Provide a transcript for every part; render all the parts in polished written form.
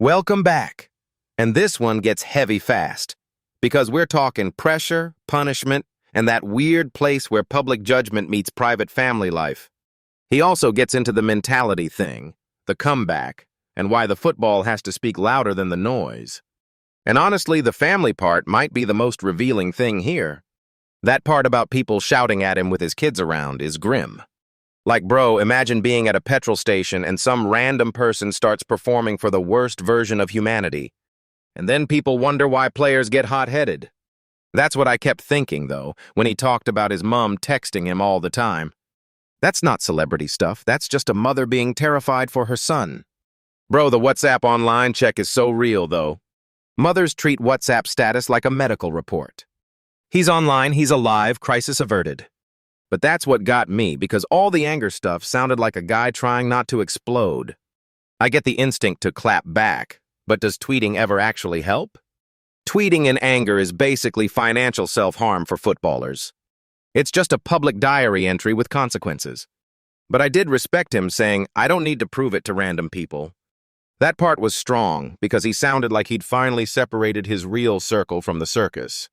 Welcome back. And this one gets heavy fast, because we're talking pressure, punishment, and that weird place where public judgment meets private family life. He also gets into the mentality thing, the comeback, and why the football has to speak louder than the noise. And honestly, the family part might be the most revealing thing here. That part about people shouting at him with his kids around is grim. Like, bro, imagine being at a petrol station and some random person starts performing for the worst version of humanity. And then people wonder why players get hot-headed. That's what I kept thinking, though, when he talked about his mom texting him all the time. That's not celebrity stuff. That's just a mother being terrified for her son. Bro, the WhatsApp online check is so real, though. Mothers treat WhatsApp status like a medical report. He's online, he's alive, crisis averted. But that's what got me, because all the anger stuff sounded like a guy trying not to explode. I get the instinct to clap back, but does tweeting ever actually help? Tweeting in anger is basically financial self-harm for footballers. It's just a public diary entry with consequences. But I did respect him saying, I don't need to prove it to random people. That part was strong, because he sounded like he'd finally separated his real circle from the circus.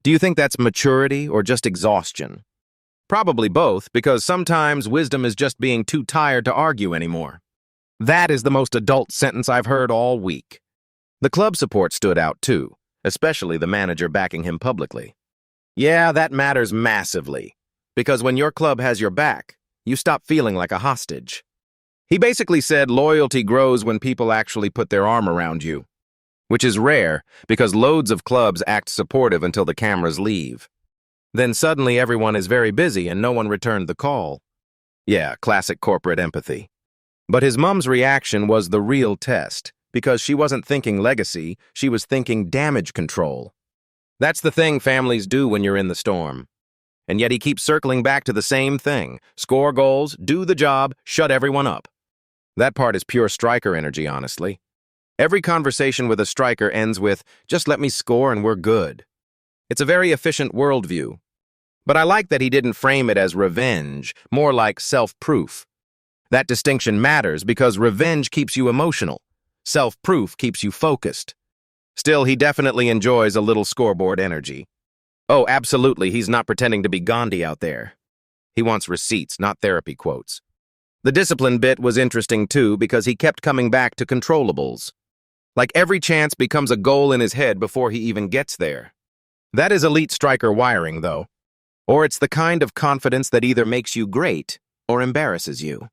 Do you think that's maturity or just exhaustion? Probably both, because sometimes wisdom is just being too tired to argue anymore. That is the most adult sentence I've heard all week. The club support stood out too, especially the manager backing him publicly. Yeah, that matters massively, because when your club has your back, you stop feeling like a hostage. He basically said loyalty grows when people actually put their arm around you, which is rare because loads of clubs act supportive until the cameras leave. Then suddenly everyone is very busy and no one returned the call. Yeah, classic corporate empathy. But his mom's reaction was the real test, because she wasn't thinking legacy, she was thinking damage control. That's the thing families do when you're in the storm. And yet he keeps circling back to the same thing. Score goals, do the job, shut everyone up. That part is pure striker energy, honestly. Every conversation with a striker ends with, just let me score and we're good. It's a very efficient worldview. But I like that he didn't frame it as revenge, more like self-proof. That distinction matters because revenge keeps you emotional. Self-proof keeps you focused. Still, he definitely enjoys a little scoreboard energy. Oh, absolutely, he's not pretending to be Gandhi out there. He wants receipts, not therapy quotes. The discipline bit was interesting too because he kept coming back to controllables. Like every chance becomes a goal in his head before he even gets there. That is elite striker wiring, though. Or it's the kind of confidence that either makes you great or embarrasses you.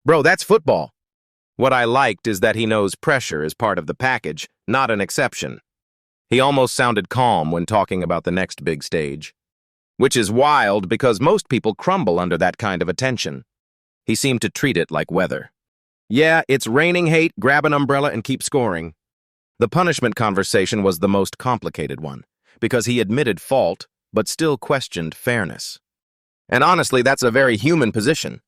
Bro, that's football. What I liked is that he knows pressure is part of the package, not an exception. He almost sounded calm when talking about the next big stage. Which is wild because most people crumble under that kind of attention. He seemed to treat it like weather. Yeah, it's raining hate, grab an umbrella and keep scoring. The punishment conversation was the most complicated one, because he admitted fault, but still questioned fairness. And honestly, that's a very human position.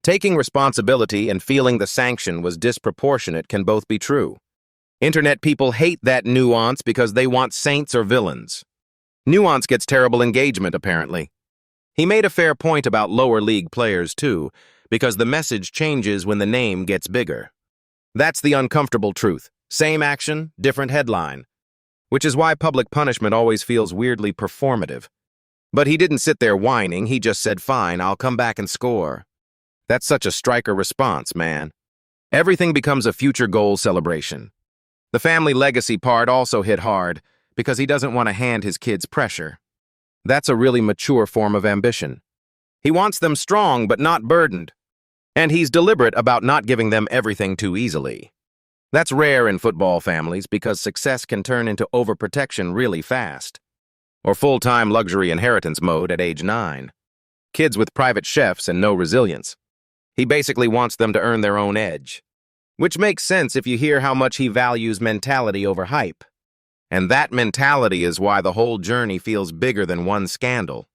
Taking responsibility and feeling the sanction was disproportionate can both be true. Internet people hate that nuance because they want saints or villains. Nuance gets terrible engagement, apparently. He made a fair point about lower league players, too, because the message changes when the name gets bigger. That's the uncomfortable truth. Same action, different headline. Which is why public punishment always feels weirdly performative. But he didn't sit there whining, he just said, fine, I'll come back and score. That's such a striker response, man. Everything becomes a future goal celebration. The family legacy part also hit hard, because he doesn't want to hand his kids pressure. That's a really mature form of ambition. He wants them strong but not burdened. And he's deliberate about not giving them everything too easily. That's rare in football families because success can turn into overprotection really fast. Or full-time luxury inheritance mode at age 9. Kids with private chefs and no resilience. He basically wants them to earn their own edge. Which makes sense if you hear how much he values mentality over hype. And that mentality is why the whole journey feels bigger than one scandal.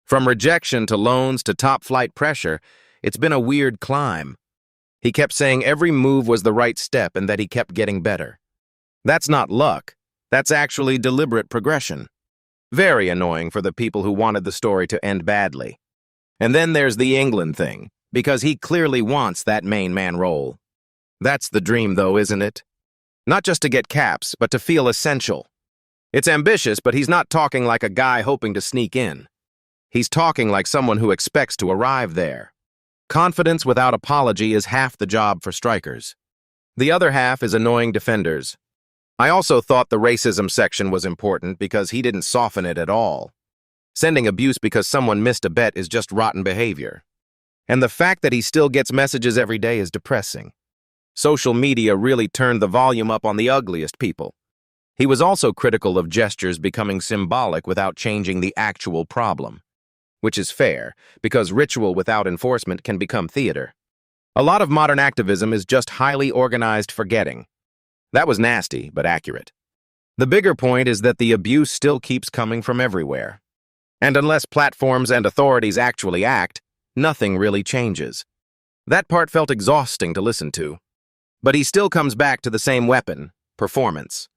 From rejection to loans to top-flight pressure, it's been a weird climb. He kept saying every move was the right step and that he kept getting better. That's not luck. That's actually deliberate progression. Very annoying for the people who wanted the story to end badly. And then there's the England thing, because he clearly wants that main man role. That's the dream, though, isn't it? Not just to get caps, but to feel essential. It's ambitious, but he's not talking like a guy hoping to sneak in. He's talking like someone who expects to arrive there. Confidence without apology is half the job for strikers. The other half is annoying defenders. I also thought the racism section was important because he didn't soften it at all. Sending abuse because someone missed a bet is just rotten behavior. And the fact that he still gets messages every day is depressing. Social media really turned the volume up on the ugliest people. He was also critical of gestures becoming symbolic without changing the actual problem. Which is fair, because ritual without enforcement can become theater. A lot of modern activism is just highly organized forgetting. That was nasty, but accurate. The bigger point is that the abuse still keeps coming from everywhere. And unless platforms and authorities actually act, nothing really changes. That part felt exhausting to listen to. But he still comes back to the same weapon, performance.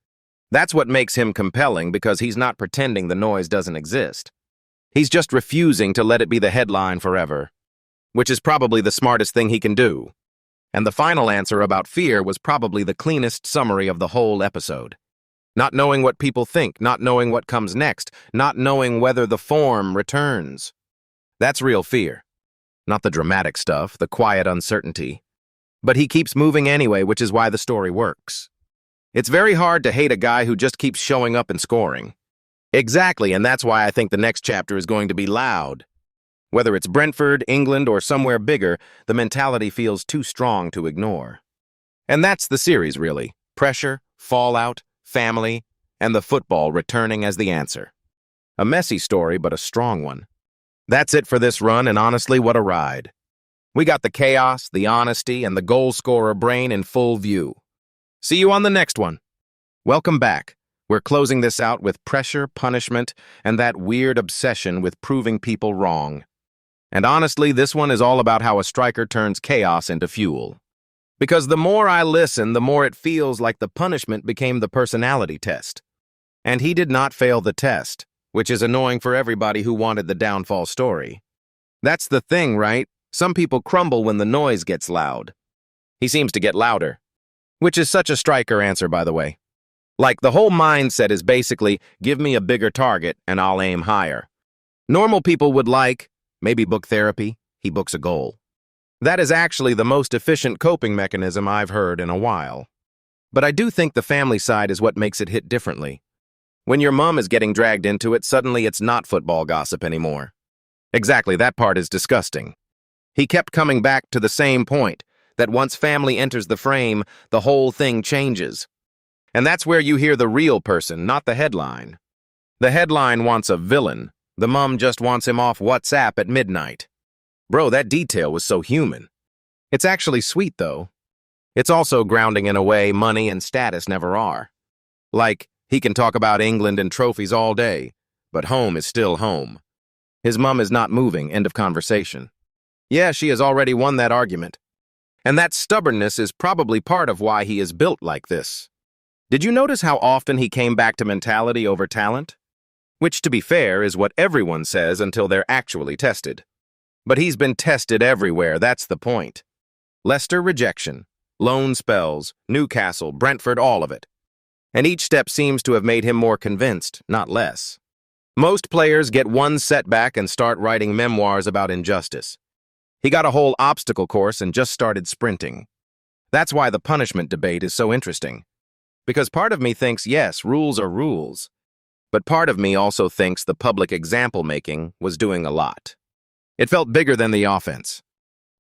That's what makes him compelling because he's not pretending the noise doesn't exist. He's just refusing to let it be the headline forever, which is probably the smartest thing he can do. And the final answer about fear was probably the cleanest summary of the whole episode. Not knowing what people think, not knowing what comes next, not knowing whether the form returns. That's real fear. Not the dramatic stuff, the quiet uncertainty. But he keeps moving anyway, which is why the story works. It's very hard to hate a guy who just keeps showing up and scoring. Exactly, and that's why I think the next chapter is going to be loud. Whether it's Brentford, England, or somewhere bigger, the mentality feels too strong to ignore. And that's the series, really. Pressure, fallout, family, and the football returning as the answer. A messy story, but a strong one. That's it for this run, and honestly, what a ride. We got the chaos, the honesty, and the goal-scorer brain in full view. See you on the next one. Welcome back. We're closing this out with pressure, punishment, and that weird obsession with proving people wrong. And honestly, this one is all about how a striker turns chaos into fuel. Because the more I listen, the more it feels like the punishment became the personality test. And he did not fail the test, which is annoying for everybody who wanted the downfall story. That's the thing, right? Some people crumble when the noise gets loud. He seems to get louder. Which is such a striker answer, by the way. Like, the whole mindset is basically, give me a bigger target and I'll aim higher. Normal people would maybe book therapy, he books a goal. That is actually the most efficient coping mechanism I've heard in a while. But I do think the family side is what makes it hit differently. When your mom is getting dragged into it, suddenly it's not football gossip anymore. Exactly, that part is disgusting. He kept coming back to the same point, that once family enters the frame, the whole thing changes. And that's where you hear the real person, not the headline. The headline wants a villain. The mom just wants him off WhatsApp at midnight. Bro, that detail was so human. It's actually sweet, though. It's also grounding in a way money and status never are. Like, he can talk about England and trophies all day, but home is still home. His mom is not moving, end of conversation. Yeah, she has already won that argument. And that stubbornness is probably part of why he is built like this. Did you notice how often he came back to mentality over talent? Which, to be fair, is what everyone says until they're actually tested. But he's been tested everywhere, that's the point. Leicester rejection, loan spells, Newcastle, Brentford, all of it. And each step seems to have made him more convinced, not less. Most players get one setback and start writing memoirs about injustice. He got a whole obstacle course and just started sprinting. That's why the punishment debate is so interesting. Because part of me thinks, yes, rules are rules. But part of me also thinks the public example-making was doing a lot. It felt bigger than the offense.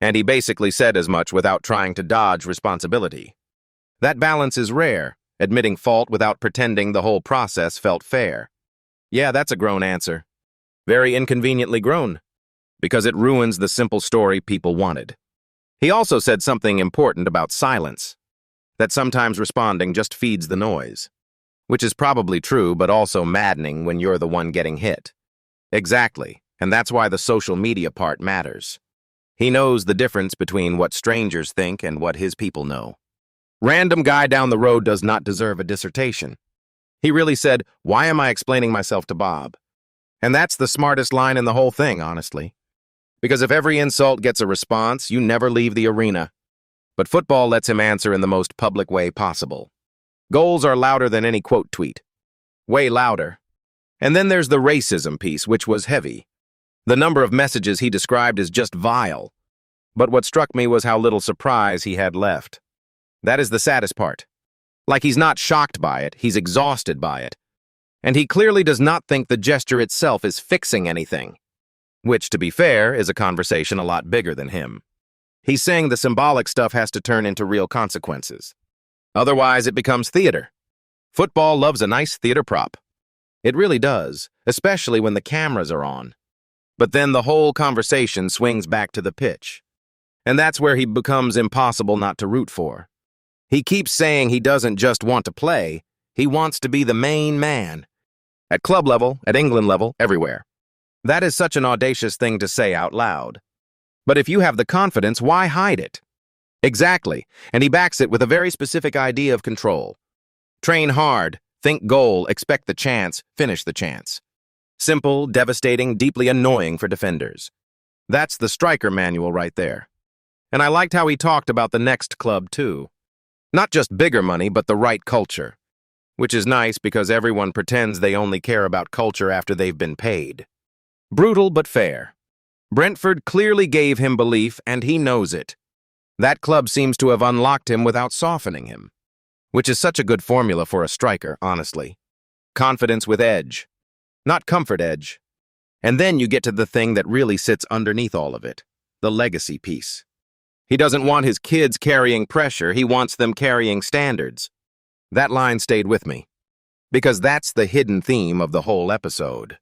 And he basically said as much without trying to dodge responsibility. That balance is rare, admitting fault without pretending the whole process felt fair. Yeah, that's a grown answer. Very inconveniently grown. Because it ruins the simple story people wanted. He also said something important about silence. That sometimes responding just feeds the noise. Which is probably true, but also maddening when you're the one getting hit. Exactly, and that's why the social media part matters. He knows the difference between what strangers think and what his people know. Random guy down the road does not deserve a dissertation. He really said, why am I explaining myself to Bob? And that's the smartest line in the whole thing, honestly. Because if every insult gets a response, you never leave the arena. But football lets him answer in the most public way possible. Goals are louder than any quote tweet. Way louder. And then there's the racism piece, which was heavy. The number of messages he described as just vile. But what struck me was how little surprise he had left. That is the saddest part. Like he's not shocked by it, he's exhausted by it. And he clearly does not think the gesture itself is fixing anything. Which, to be fair, is a conversation a lot bigger than him. He's saying the symbolic stuff has to turn into real consequences. Otherwise, it becomes theater. Football loves a nice theater prop. It really does, especially when the cameras are on. But then the whole conversation swings back to the pitch. And that's where he becomes impossible not to root for. He keeps saying he doesn't just want to play, he wants to be the main man. At club level, at England level, everywhere. That is such an audacious thing to say out loud. But if you have the confidence, why hide it? Exactly, and he backs it with a very specific idea of control. Train hard, think goal, expect the chance, finish the chance. Simple, devastating, deeply annoying for defenders. That's the striker manual right there. And I liked how he talked about the next club too. Not just bigger money, but the right culture. Which is nice because everyone pretends they only care about culture after they've been paid. Brutal but fair. Brentford clearly gave him belief, and he knows it. That club seems to have unlocked him without softening him. Which is such a good formula for a striker, honestly. Confidence with edge. Not comfort edge. And then you get to the thing that really sits underneath all of it. The legacy piece. He doesn't want his kids carrying pressure, he wants them carrying standards. That line stayed with me. Because that's the hidden theme of the whole episode.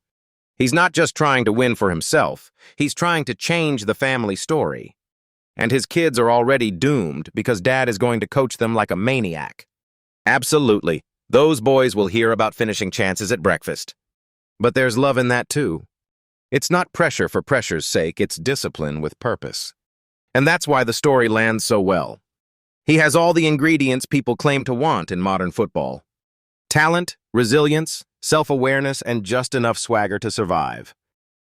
He's not just trying to win for himself, he's trying to change the family story. And his kids are already doomed because dad is going to coach them like a maniac. Absolutely, those boys will hear about finishing chances at breakfast. But there's love in that too. It's not pressure for pressure's sake, it's discipline with purpose. And that's why the story lands so well. He has all the ingredients people claim to want in modern football. Talent, resilience, self-awareness, and just enough swagger to survive.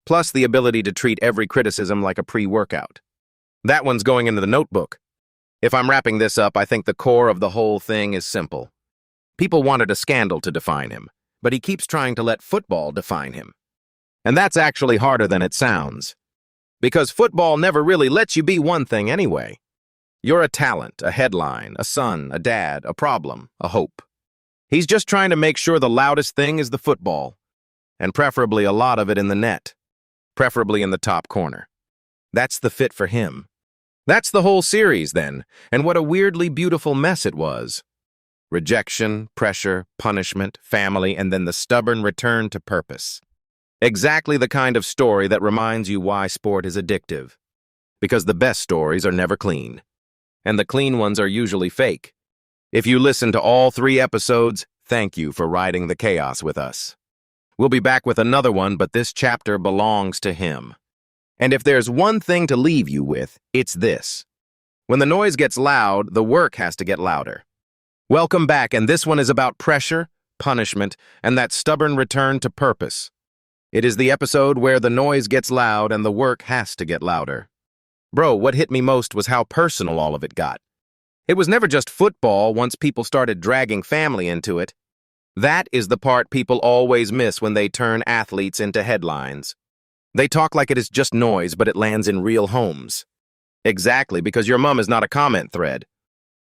Plus the ability to treat every criticism like a pre-workout. That one's going into the notebook. If I'm wrapping this up, I think the core of the whole thing is simple. People wanted a scandal to define him, but he keeps trying to let football define him. And that's actually harder than it sounds. Because football never really lets you be one thing anyway. You're a talent, a headline, a son, a dad, a problem, a hope. He's just trying to make sure the loudest thing is the football, and preferably a lot of it in the net, preferably in the top corner. That's the fit for him. That's the whole series then, and what a weirdly beautiful mess it was. Rejection, pressure, punishment, family, and then the stubborn return to purpose. Exactly the kind of story that reminds you why sport is addictive. Because the best stories are never clean. And the clean ones are usually fake. If you listen to all 3 episodes, thank you for riding the chaos with us. We'll be back with another one, but this chapter belongs to him. And if there's one thing to leave you with, it's this. When the noise gets loud, the work has to get louder. Welcome back, and this one is about pressure, punishment, and that stubborn return to purpose. It is the episode where the noise gets loud and the work has to get louder. Bro, what hit me most was how personal all of it got. It was never just football once people started dragging family into it. That is the part people always miss when they turn athletes into headlines. They talk like it is just noise, but it lands in real homes. Exactly, because your mom is not a comment thread.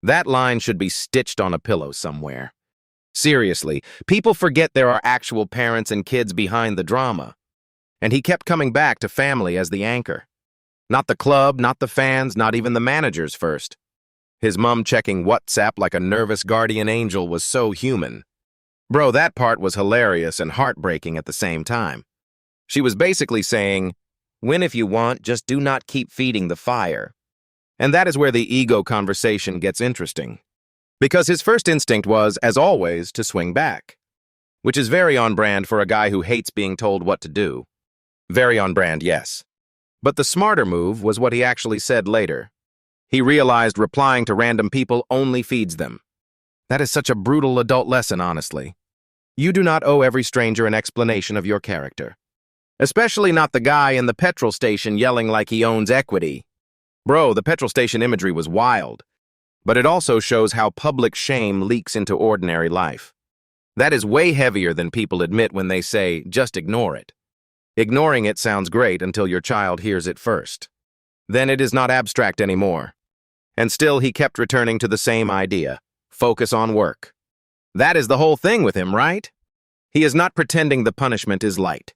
That line should be stitched on a pillow somewhere. Seriously, people forget there are actual parents and kids behind the drama. And he kept coming back to family as the anchor. Not the club, not the fans, not even the managers first. His mom checking WhatsApp like a nervous guardian angel was so human. Bro, that part was hilarious and heartbreaking at the same time. She was basically saying, win if you want, just do not keep feeding the fire. And that is where the ego conversation gets interesting. Because his first instinct was, as always, to swing back. Which is very on brand for a guy who hates being told what to do. Very on brand, yes. But the smarter move was what he actually said later. He realized replying to random people only feeds them. That is such a brutal adult lesson, honestly. You do not owe every stranger an explanation of your character. Especially not the guy in the petrol station yelling like he owns equity. Bro, the petrol station imagery was wild. But it also shows how public shame leaks into ordinary life. That is way heavier than people admit when they say, just ignore it. Ignoring it sounds great until your child hears it first. Then it is not abstract anymore. And still he kept returning to the same idea. Focus on work. That is the whole thing with him, right? He is not pretending the punishment is light.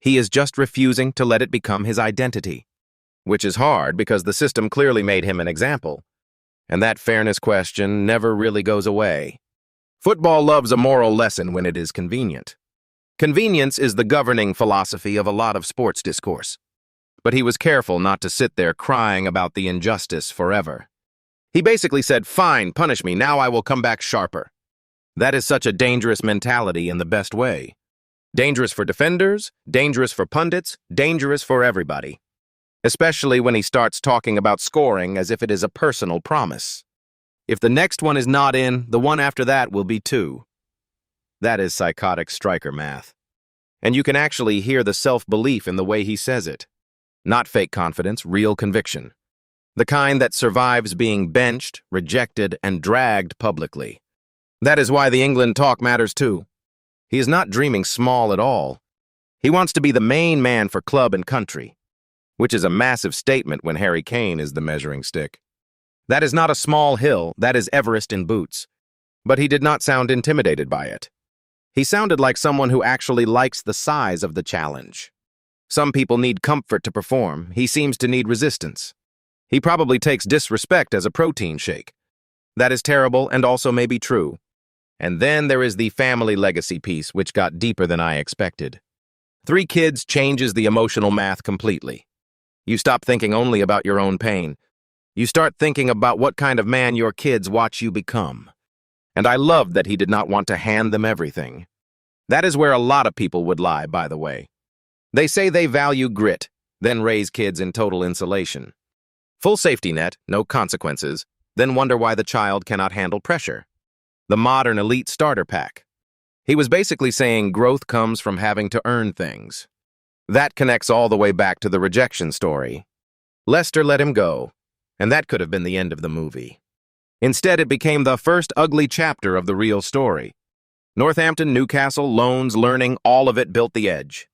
He is just refusing to let it become his identity. Which is hard because the system clearly made him an example. And that fairness question never really goes away. Football loves a moral lesson when it is convenient. Convenience is the governing philosophy of a lot of sports discourse. But he was careful not to sit there crying about the injustice forever. He basically said, fine, punish me, now I will come back sharper. That is such a dangerous mentality in the best way. Dangerous for defenders, dangerous for pundits, dangerous for everybody. Especially when he starts talking about scoring as if it is a personal promise. If the next one is not in, the one after that will be too. That is psychotic striker math. And you can actually hear the self-belief in the way he says it. Not fake confidence, real conviction. The kind that survives being benched, rejected, and dragged publicly. That is why the England talk matters too. He is not dreaming small at all. He wants to be the main man for club and country, which is a massive statement when Harry Kane is the measuring stick. That is not a small hill, that is Everest in boots. But he did not sound intimidated by it. He sounded like someone who actually likes the size of the challenge. Some people need comfort to perform. He seems to need resistance. He probably takes disrespect as a protein shake. That is terrible and also may be true. And then there is the family legacy piece, which got deeper than I expected. 3 kids changes the emotional math completely. You stop thinking only about your own pain. You start thinking about what kind of man your kids watch you become. And I loved that he did not want to hand them everything. That is where a lot of people would lie, by the way. They say they value grit, then raise kids in total insulation. Full safety net, no consequences, then wonder why the child cannot handle pressure. The modern elite starter pack. He was basically saying growth comes from having to earn things. That connects all the way back to the rejection story. Lester let him go, and that could have been the end of the movie. Instead, it became the first ugly chapter of the real story. Northampton, Newcastle, loans, learning, all of it built the edge.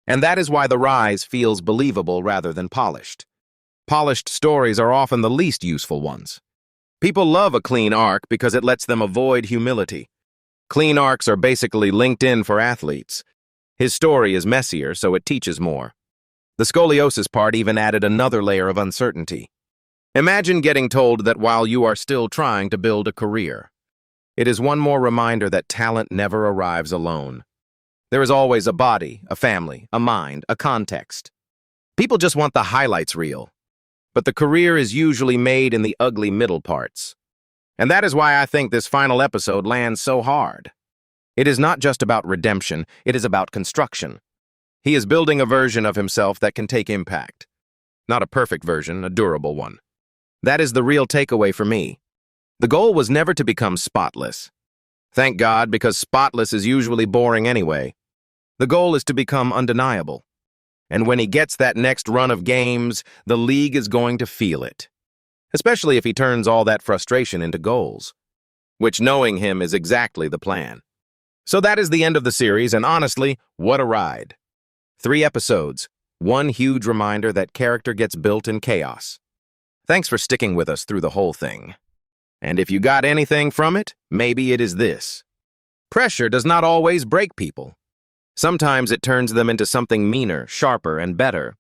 And that is why the rise feels believable rather than polished. Polished stories are often the least useful ones. People love a clean arc because it lets them avoid humility. Clean arcs are basically LinkedIn for athletes. His story is messier, so it teaches more. The scoliosis part even added another layer of uncertainty. Imagine getting told that while you are still trying to build a career. It is one more reminder that talent never arrives alone. There is always a body, a family, a mind, a context. People just want the highlights reel. But the career is usually made in the ugly middle parts. And that is why I think this final episode lands so hard. It is not just about redemption, it is about construction. He is building a version of himself that can take impact. Not a perfect version, a durable one. That is the real takeaway for me. The goal was never to become spotless. Thank God, because spotless is usually boring anyway. The goal is to become undeniable. And when he gets that next run of games, the league is going to feel it. Especially if he turns all that frustration into goals. Which, knowing him, is exactly the plan. So that is the end of the series, and honestly, what a ride. 3 episodes, one huge reminder that character gets built in chaos. Thanks for sticking with us through the whole thing. And if you got anything from it, maybe it is this. Pressure does not always break people. Sometimes it turns them into something meaner, sharper, and better.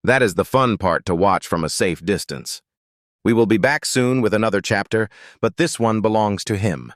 That is the fun part to watch from a safe distance. We will be back soon with another chapter, but this one belongs to him.